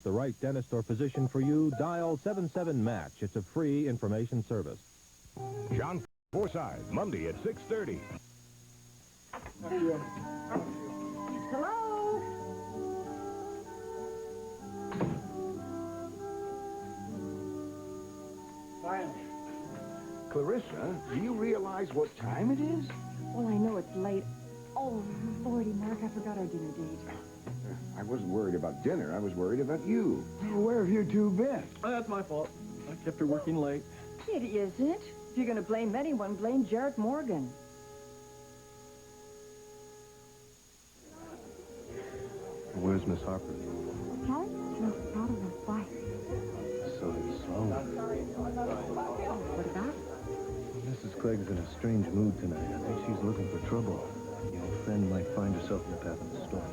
The right dentist or physician for you, dial 77-MATCH. It's a free information service. John Forsythe, Monday at 6:30. Hello? Finally. Clarissa, do you realize what time it is? Well, I know it's late. Oh, Lordy, Mark, I forgot our dinner date. I wasn't worried about dinner. I was worried about you. Well, where have you two been? Oh, that's my fault. I kept her working late. It isn't. If you're going to blame anyone, blame Jared Morgan. Where's Miss Harper? Kelly? No, not enough. Why? So did Sloan. What about? Mrs. Clegg's in a strange mood tonight. I think she's looking for trouble. Your friend might find herself in the path of the storm.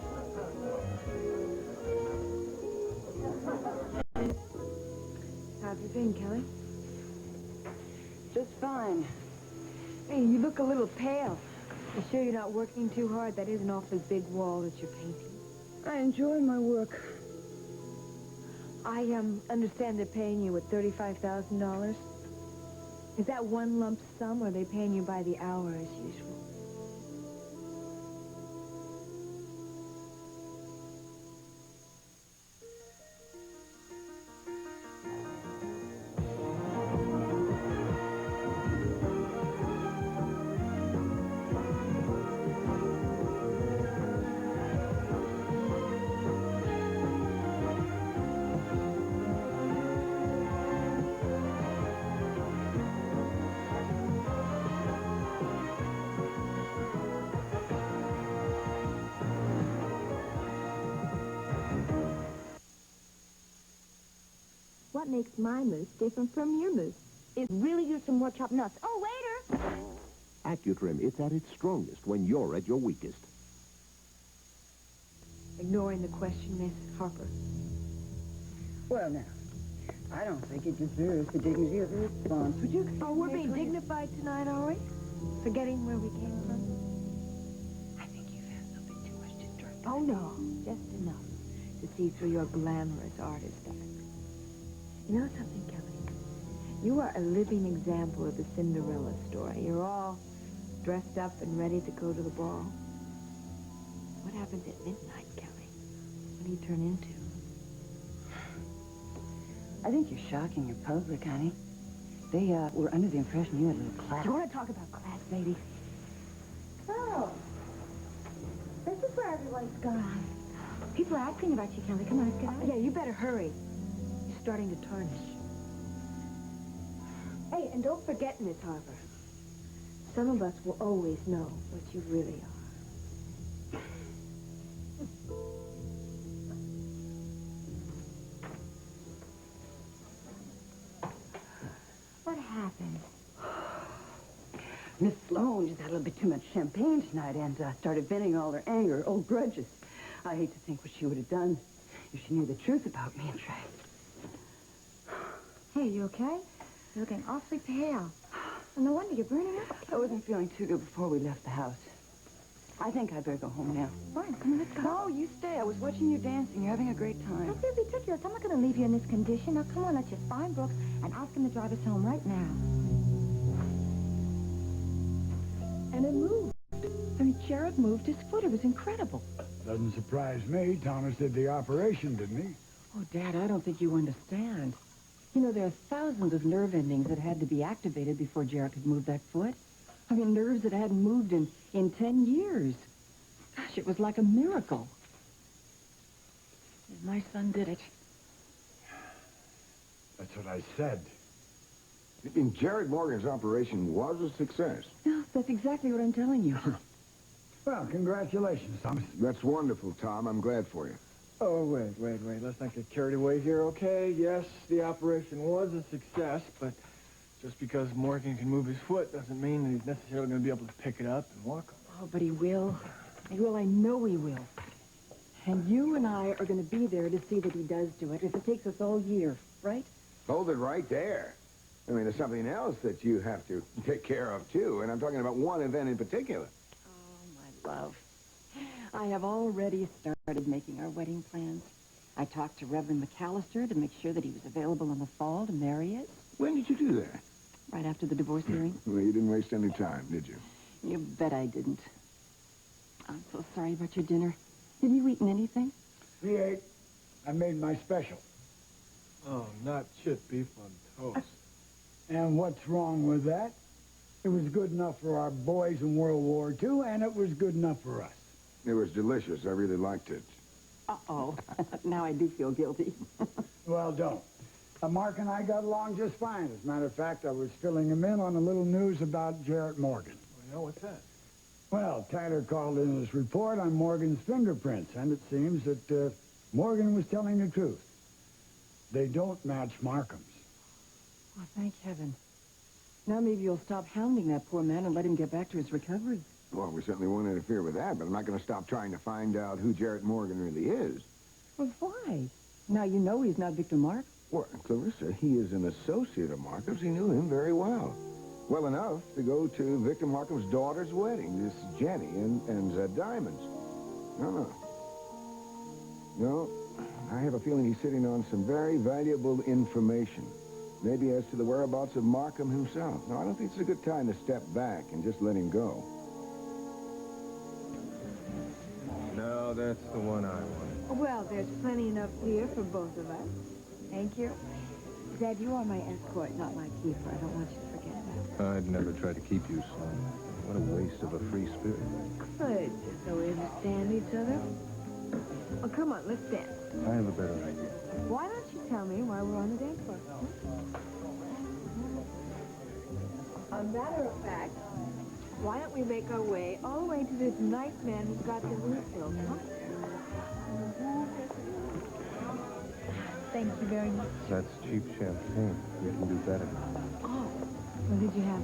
How have you been, Kelly? Just fine. Hey, you look a little pale. You sure you're not working too hard? That is an awfully big wall that you're painting. I enjoy my work. I understand they're paying you, what, $35,000? Is that one lump sum, or are they paying you by the hour as usual? What makes my moose different from your moose? It really use some more chopped nuts. Oh, waiter! Accutrim, it's at its strongest when you're at your weakest. Ignoring the question, Miss Harper. Well, now, I don't think it deserves the dignity of a response. Would you explain? Oh, we're being dignified tonight, are we? Forgetting where we came from? I think you've had something too much to drink. Oh, no. Just enough to see through your glamorous artist eye. You know something, Kelly? You are a living example of the Cinderella story. You're all dressed up and ready to go to the ball. What happens at midnight, Kelly? What do you turn into? I think you're shocking your public, honey. They were under the impression you had a little class. Do you want to talk about class, lady? Oh. This is where everyone's gone. People are asking about you, Kelly. Come on, let's get out. Yeah, you better hurry. You're starting to tarnish. Hey, and don't forget, Miss Harper, some of us will always know what you really are. What happened? Miss Sloan just had a little bit too much champagne tonight and started venting all her anger, old grudges. I hate to think what she would have done if she knew the truth about me and Trey. Hey, you okay? You're looking awfully pale. Well, no wonder you're burning up. I wasn't feeling too good before we left the house. I think I'd better go home now. Fine, come on, let's go. No, you stay. I was watching you dancing. You're having a great time. That's ridiculous. I'm not going to leave you in this condition. Now, come on, let's just find Brooks and ask him to drive us home right now. And it moved. I mean, Jared moved his foot. It was incredible. Doesn't surprise me. Thomas did the operation, didn't he? Oh, Dad, I don't think you understand. You know, there are thousands of nerve endings that had to be activated before Jared could move that foot. I mean, nerves that hadn't moved in 10 years. Gosh, it was like a miracle. And my son did it. That's what I said. And Jared Morgan's operation was a success. No, that's exactly what I'm telling you. Well, congratulations, Thomas. That's wonderful, Tom. I'm glad for you. Oh, wait. Let's not get carried away here, okay? Yes, the operation was a success, but just because Morgan can move his foot doesn't mean that he's necessarily going to be able to pick it up and walk on it. Oh, but he will. He will. I know he will. And you and I are going to be there to see that he does do it, if it takes us all year, right? Hold it right there. I mean, there's something else that you have to take care of, too, and I'm talking about one event in particular. Oh, my love. I have already started making our wedding plans. I talked to Reverend McAllister to make sure that he was available in the fall to marry it. When did you do that? Right after the divorce hearing. Well, you didn't waste any time, did you? You bet I didn't. I'm so sorry about your dinner. Have you eaten anything? He ate. I made my special. Oh, not chip beef on toast. And what's wrong with that? It was good enough for our boys in World War II, and it was good enough for us. It was delicious. I really liked it. Uh-oh. Now I do feel guilty. Well, don't. Mark and I got along just fine. As a matter of fact, I was filling him in on a little news about Jarrett Morgan. Well, what's that? Well, Tyler called in his report on Morgan's fingerprints, and it seems that Morgan was telling the truth. They don't match Markham's. Oh, thank heaven. Now maybe you'll stop hounding that poor man and let him get back to his recovery. Well, we certainly won't interfere with that, but I'm not going to stop trying to find out who Jarrett Morgan really is. Well, why? Now you know he's not Victor Mark. Well, Clarissa, he is an associate of Markham's. He knew him very well. Well enough to go to Victor Markham's daughter's wedding, this Jenny and Diamonds. No, I have a feeling he's sitting on some very valuable information. Maybe as to the whereabouts of Markham himself. No, I don't think it's a good time to step back and just let him go. No, that's the one I wanted. Well, there's plenty enough here for both of us. Thank you. Dad, you are my escort, not my keeper. I don't want you to forget that. I'd never try to keep you, son. What a waste of a free spirit. Good. So we understand each other? Oh, come on, let's dance. I have a better idea. Why don't you tell me why we're on the dance floor? A matter of fact, why don't we make our way all the way to this nice man who's got the roof built, huh? Thank you very much. That's cheap champagne. You can do better. Oh, what did you have?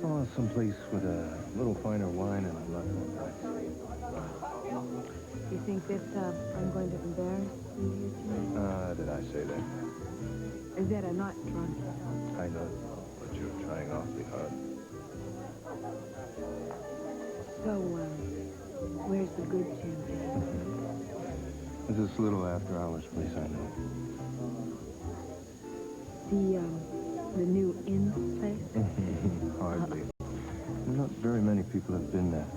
Oh, someplace with a little finer wine and a lot more price. You think that I'm going to embarrass you here tonight? Did I say that? Is that I'm not drunk? I know, but you're trying awfully hard. So, where's the good champagne? There's this little after-hours place I know. The new inn place? Hardly. Not very many people have been there.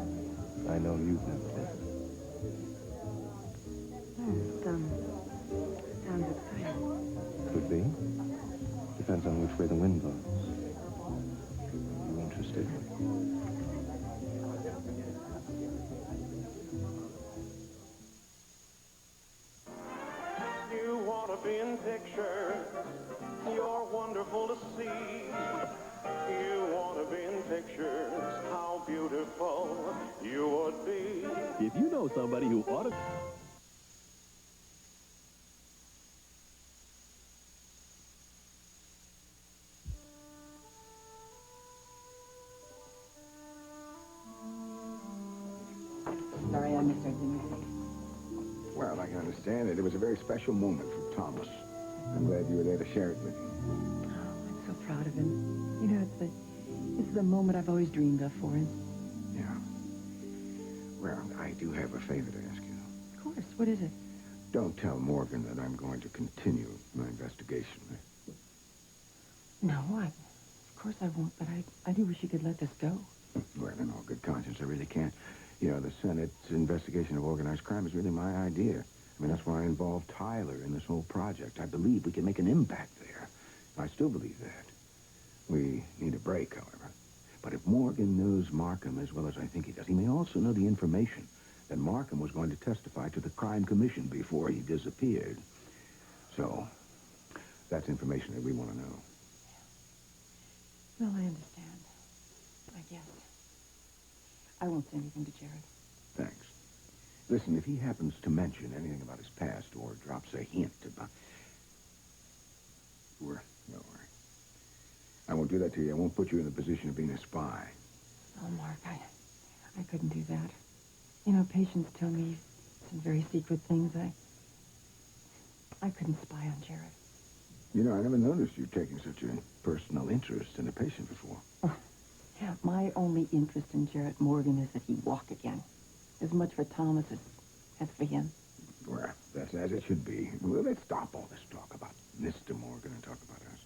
I know you've never been. Sounds exciting. Could be. Depends on which way the wind blows. You interested? You want to be in pictures. You're wonderful to see. You want to be in pictures. How beautiful you would be. If you know somebody who ought to... Sorry I missed our dinner. Well, I can understand it. It was a very special moment for Thomas. I'm glad you were there to share it with him. Oh, I'm so proud of him. You know, it's the moment I've always dreamed of for him. Yeah. Well, I do have a favor to ask you. Of course. What is it? Don't tell Morgan that I'm going to continue my investigation. No, of course I won't, but I do wish you could let this go. Well, in all good conscience, I really can't. You know, the Senate's investigation of organized crime is really my idea. I mean, that's why I involved Tyler in this whole project. I believe we can make an impact there. I still believe that. We need a break, however. But if Morgan knows Markham as well as I think he does, he may also know the information that Markham was going to testify to the crime commission before he disappeared. So, that's information that we want to know. Well, I understand. I guess. I won't say anything to Jared. Thanks. Listen, if he happens to mention anything about his past or drops a hint about... No worry. I won't do that to you. I won't put you in the position of being a spy. Oh, Mark, I couldn't do that. You know, patients tell me some very secret things. I couldn't spy on Jared. You know, I never noticed you taking such a personal interest in a patient before. Oh, yeah, my only interest in Jarrett Morgan is that he walk again. As much for Thomas as for him. Well, that's as it should be. Well, let's stop all this talk about Mr. Morgan and talk about us.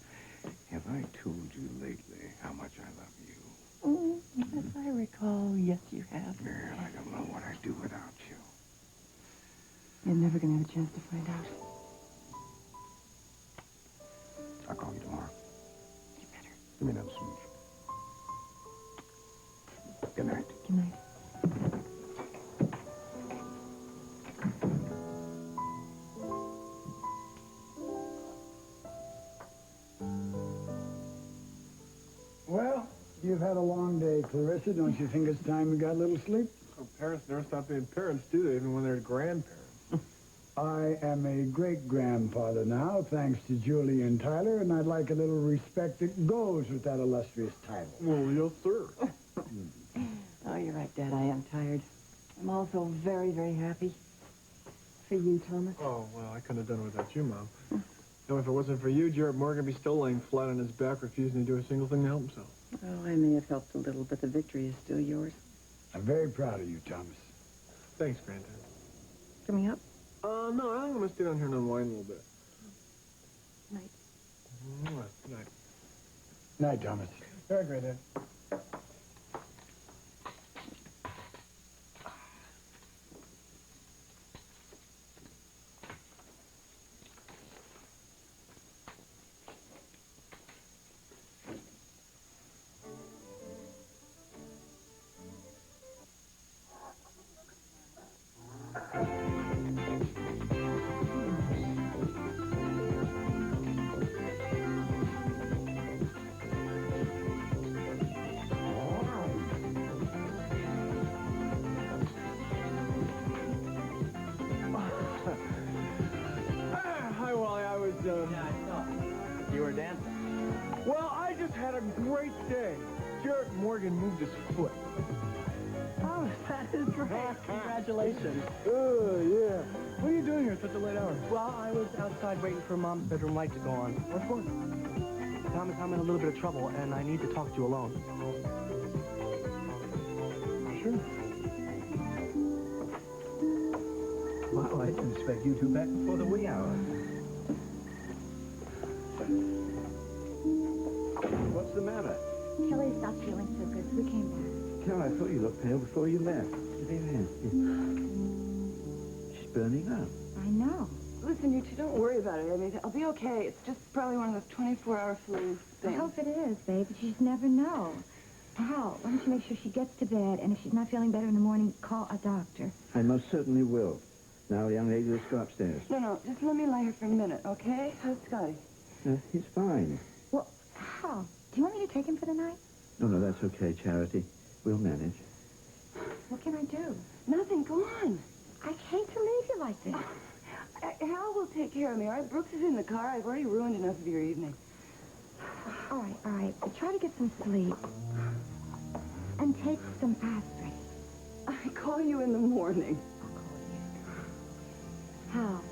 Have I told you lately how much I love you? As I recall, yes, you have. Man, I don't know what I'd do without you. You're never going to have a chance to find out. I'll call you tomorrow. You better. Give me another smooch. Good night. Good night. Well, you've had a long day, Clarissa. Don't you think it's time we got a little sleep? Oh, parents never stop being parents, do they? Even when they're grandparents. I am a great-grandfather now, thanks to Julie and Tyler, and I'd like a little respect that goes with that illustrious title. Well, yes, sir. Oh, you're right, Dad. I am tired. I'm also very, very happy. For you, Thomas. Oh, well, I couldn't have done it without you, Mom. You know, if it wasn't for you, Jared Morgan would be still laying flat on his back, refusing to do a single thing to help himself. Oh, I may have helped a little, but the victory is still yours. I'm very proud of you, Thomas. Thanks, Granddad. Coming up? No, I think I'm going to stay down here and unwind a little bit. Night. Good night. Night, Thomas. All right, Granddad. Hi, Wally. You were dancing. Well, I just had a great day. Jared Morgan moved his foot. Oh, that is great. Congratulations. Yeah. What are you doing here at such a late hour? Well, I was outside waiting for Mom's bedroom light to go on. What for? Thomas, I'm in a little bit of trouble, and I need to talk to you alone. Sure. Well, I didn't expect you two back before the wee hours. What's the matter? Kelly stopped feeling so good, so we came back. Carol, I thought you looked pale before you left. Give me your hand. She's burning up. I know. Listen, you two, don't worry about it. I mean, I'll be okay. It's just probably one of those 24-hour flu I things. hope it is, babe, but you just never know. Hal, why don't you make sure she gets to bed, and if she's not feeling better in the morning, call a doctor. I most certainly will. Now, young lady, let's go upstairs. No, just let me lay here for a minute, okay? How's Scotty? He's fine. Well, Hal, do you want me to take him for the night? No, that's okay, Charity. We'll manage. What can I do? Nothing, go on. I hate to leave you like this. Hal will take care of me, all right? Brooks is in the car. I've already ruined enough of your evening. All right. Try to get some sleep. And take some aspirin. I call you in the morning. Hal,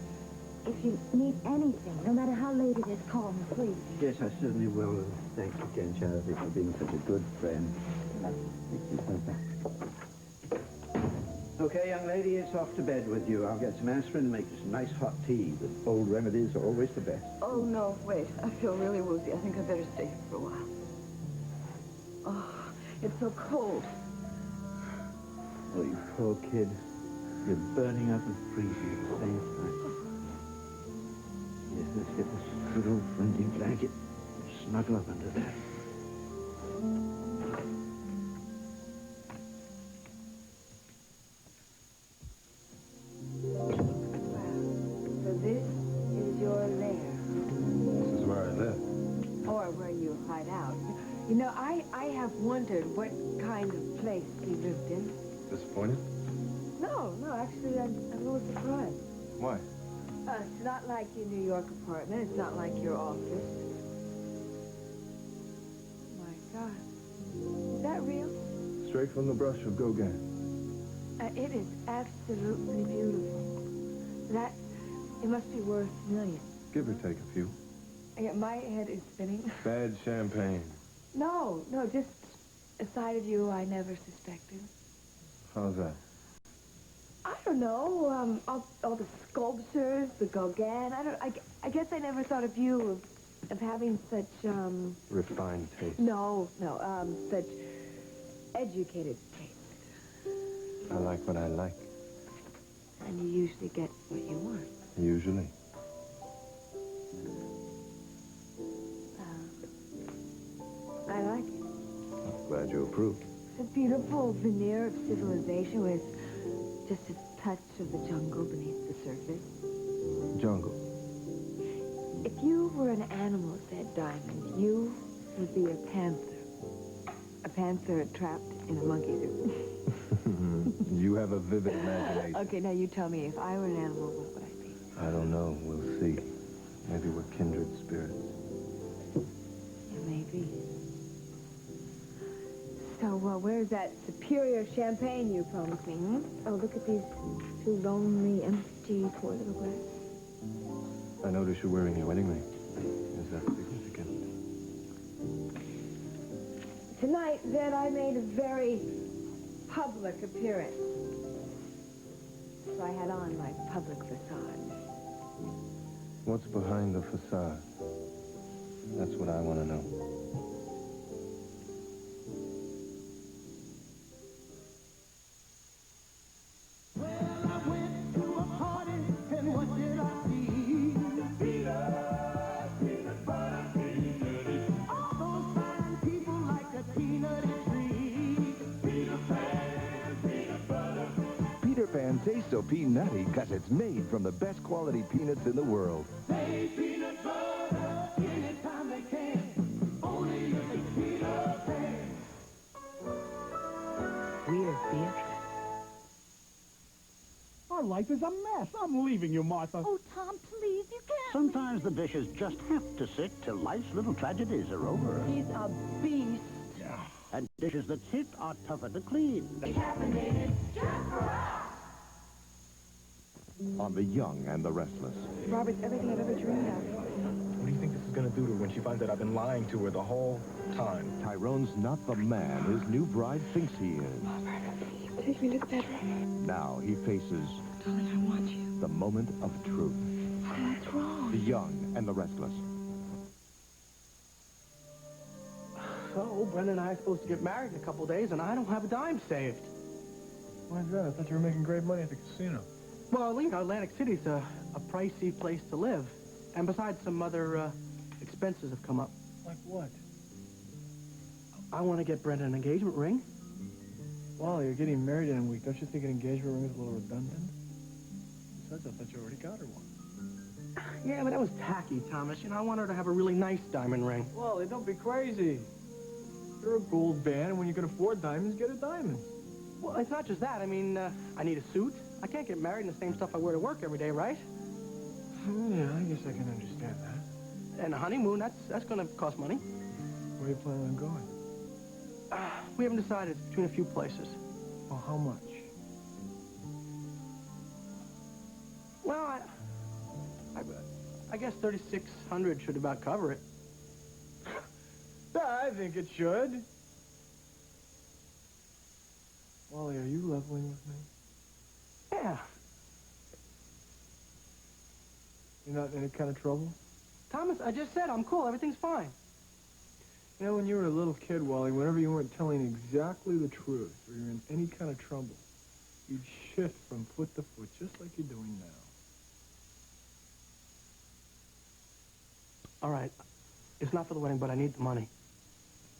if you need anything, no matter how late it is, call me, please. Yes, I certainly will. Thanks again, Charity, for being such a good friend. Okay, young lady, it's off to bed with you. I'll get some aspirin and make you some nice hot tea. The old remedies are always the best. Oh, no, wait. I feel really woozy. I think I better stay here for a while. Oh, it's so cold. Oh, you poor kid. You're burning up and freezing at the same time. Yes, let's get this good old friendly blanket and snuggle up under that. So this is your lair. This is where I live. Or where you hide out. You know, I have wondered what kind of place you lived in. Disappointed? No, actually, I'm a little surprised. Why? It's not like your New York apartment. It's not like your office. My God. Is that real? Straight from the brush of Gauguin. It is absolutely beautiful. It must be worth millions. Give or take a few. My head is spinning. Bad champagne. No, just a side of you I never suspected. How's that? I don't know, all the sculptures, the Gauguin. I guess I never thought of you of having such, Refined taste. No, such educated taste. I like what I like. And you usually get what you want. Usually. I like it. Glad you approve. It's a beautiful veneer of civilization with just a touch of the jungle beneath the surface. Jungle. If you were an animal, said Diamond, you would be a panther. A panther trapped in a monkey suit. You have a vivid imagination. Okay, now you tell me, if I were an animal, what would I be? I don't know. We'll see. Maybe we're kindred spirits. Yeah, maybe. So, where's that superior champagne you promised me, hmm? Oh, look at these two lonely, empty, poor little glasses. I notice you're wearing your wedding ring. Is that significant? Tonight, then, I made a very public appearance. So I had on my public facade. What's behind the facade? That's what I want to know. Peter Pan tastes so peanutty because it's made from the best quality peanuts in the world. Say peanut butter anytime they can. Only use Peter Pan. Weird, Beatrice. Our life is a mess. I'm leaving you, Martha. Oh, Tom, please, you can't. Sometimes the dishes just have to sit till life's little tragedies are over. He's a beast. And dishes that sit are tougher to clean. On The Young and the Restless. Robert's everything I've ever dreamed of. What do you think this is going to do to her when she finds out I've been lying to her the whole time? Tyrone's not the man his new bride thinks he is. Robert, take me to the bedroom. Now he faces Darling, I want you. the moment of truth. What's wrong? The Young and the Restless. So, Brendan and I are supposed to get married in a couple days, and I don't have a dime saved. Why is that? I thought you were making great money at the casino. Well, you know, Atlantic City's a pricey place to live. And besides, some other expenses have come up. Like what? I want to get Brendan an engagement ring. Well, you're getting married in a week. Don't you think an engagement ring is a little redundant? Besides, I thought you already got her one. Yeah, but that was tacky, Thomas. You know, I want her to have a really nice diamond ring. Well, don't be crazy. You're a gold band, and when you can afford diamonds, get a diamond. Well, it's not just that. I mean, I need a suit. I can't get married in the same stuff I wear to work every day, right? Yeah, I guess I can understand that. And a honeymoon, that's going to cost money. Where are you planning on going? We haven't decided. It's between a few places. Well, how much? Well, I guess $3,600 should about cover it. I think it should. Wally, are you leveling with me? Yeah. You're not in any kind of trouble? Thomas, I just said I'm cool. Everything's fine. You know, when you were a little kid, Wally, whenever you weren't telling exactly the truth, or you're in any kind of trouble, you'd shift from foot to foot, just like you're doing now. All right. It's not for the wedding, but I need the money.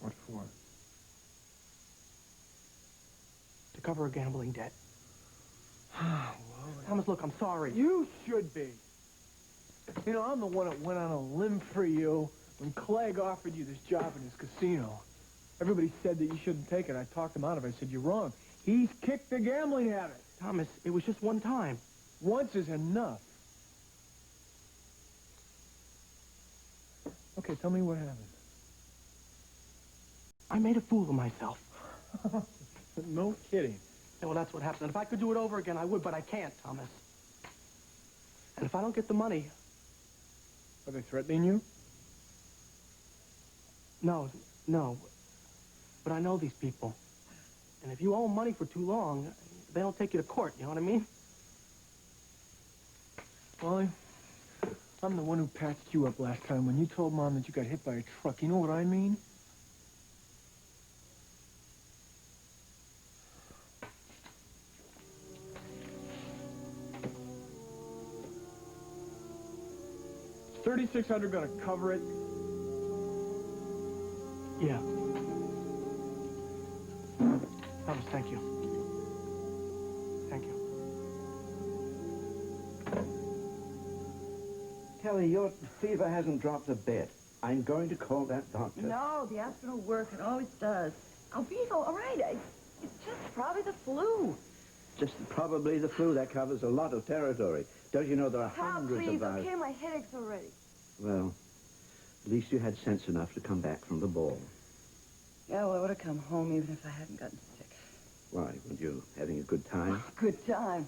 What for? To cover a gambling debt. Thomas, look, I'm sorry. You should be. You know, I'm the one that went on a limb for you when Clegg offered you this job in his casino. Everybody said that you shouldn't take it. I talked him out of it. I said, you're wrong. He's kicked the gambling habit. Thomas, it was just one time. Once is enough. Okay, tell me what happened. I made a fool of myself. No kidding. Yeah, well, that's what happened. If I could do it over again, I would, but I can't, Thomas. And if I don't get the money... Are they threatening you? No. But I know these people. And if you owe them money for too long, they don't take you to court, you know what I mean? Wally, I'm the one who patched you up last time when you told Mom that you got hit by a truck. You know what I mean? $3,600 gonna cover it? Yeah. Thomas, thank you. Thank you. Kelly, your fever hasn't dropped a bit. I'm going to call that doctor. No, the aspirin will work. It always does. I'll be all right. It's just probably the flu. Just probably the flu. That covers a lot of territory. Don't you know there are hundreds please, of viruses? okay, my headache's already. Well, at least you had sense enough to come back from the ball. Yeah, well, I would have come home even if I hadn't gotten sick. Why, weren't you having a good time? Good time.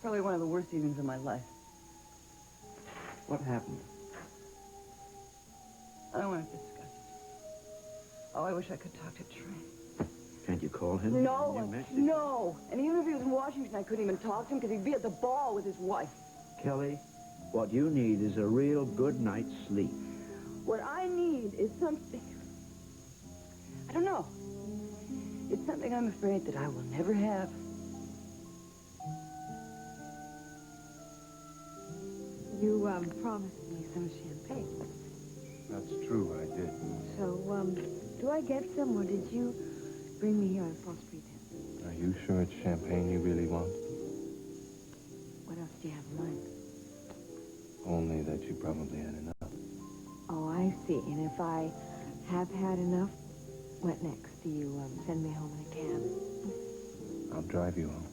Probably one of the worst evenings of my life. What happened? I don't want to discuss it. Oh, I wish I could talk to Trey. Can't you call him? No, no. And even if he was in Washington, I couldn't even talk to him because he'd be at the ball with his wife. Kelly, what you need is a real good night's sleep. What I need is something... I don't know. It's something I'm afraid that I will never have. You, promised me some champagne. That's true, I did. So, do I get some, or did you bring me here on false pretense? Are you sure it's champagne you really want? What else do you have in mind? Only that you probably had enough. Oh, I see. And if I have had enough, what next? Do you, send me home in a cab? I'll drive you home.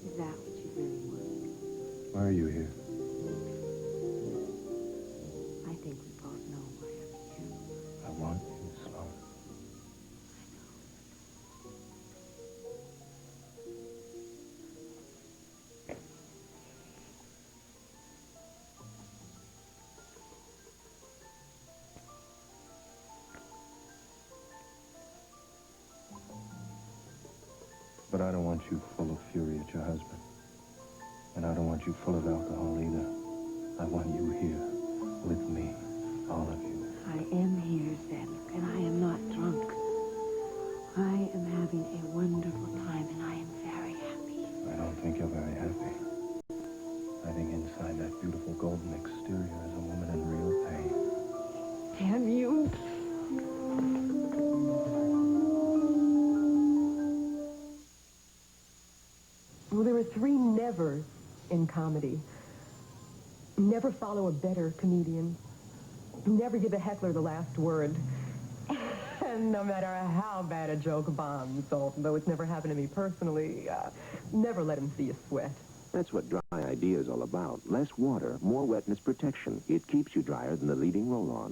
Is that what you really want? Why are you here? I think we both know why I'm here. I want you, Sloan. But I don't want you full of fury at your husband. And I don't want you full of alcohol either. I want you here with me, all of you. I am here, Zen, and I am not drunk. I am having a wonderful time, and I am very happy. I don't think you're very happy. I think inside that beautiful golden exterior is a woman in real pain. Damn you! Well, there are 3 nevers in comedy. Never follow a better comedian. Never give a heckler the last word. And no matter how bad a joke bombs, although it's never happened to me personally, never let him see you sweat. That's what Dry Idea is all about. Less water, more wetness protection. It keeps you drier than the leading roll-on.